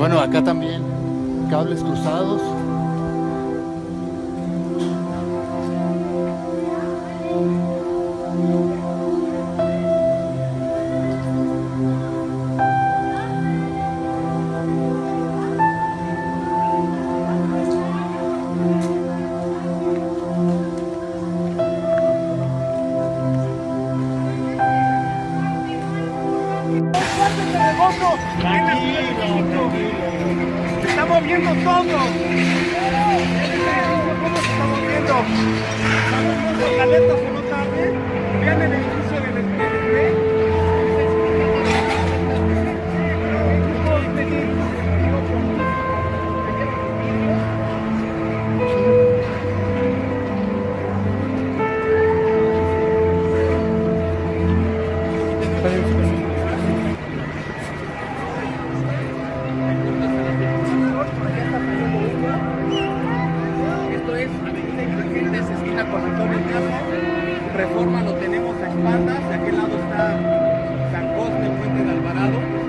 Bueno, acá también cables cruzados. Tranquilo. Se está moviendo todo. ¿Cómo se está moviendo? La neta se no tarde. Vean el edificio del Esto es Avenida Insurgentes, esquina con Antonio Caso. Reforma lo tenemos a espaldas. De aquel lado está San Cosme, el puente de Alvarado.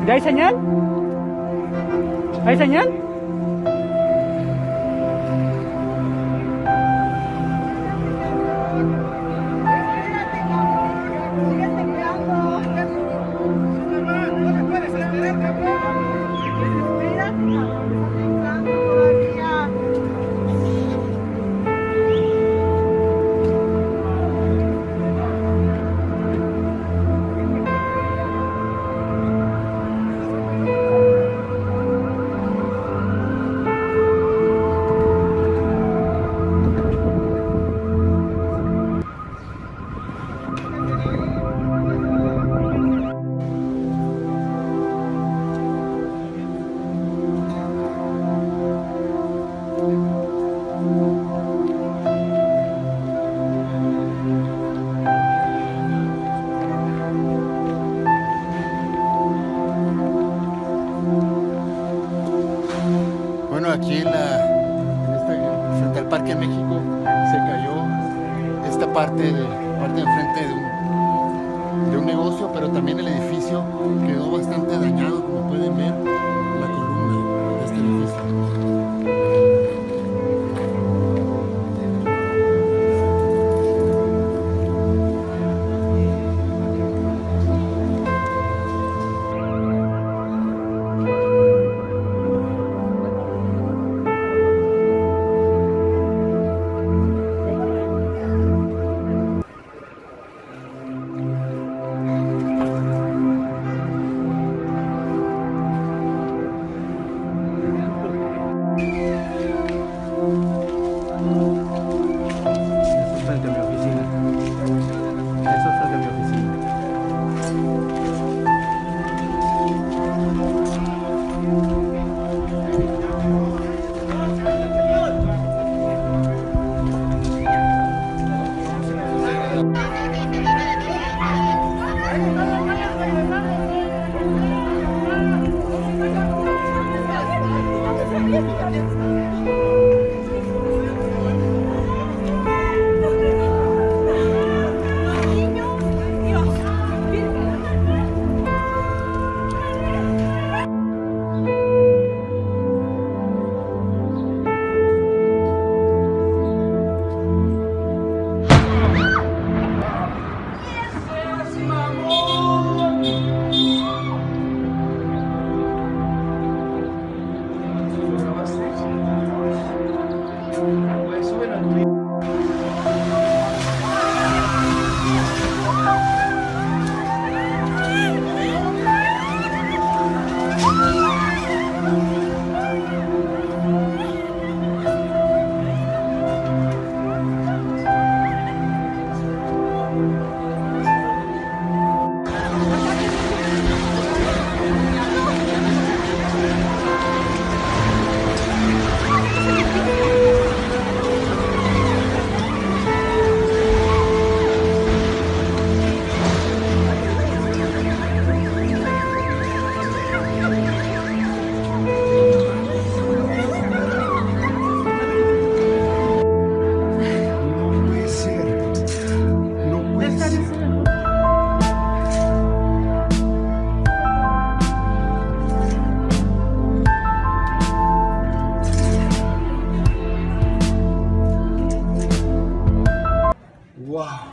¿Ya hay señal? ¿Hay señal? Bueno, aquí frente al Parque México se cayó esta parte de enfrente de un negocio, pero también el edificio quedó bastante dañado.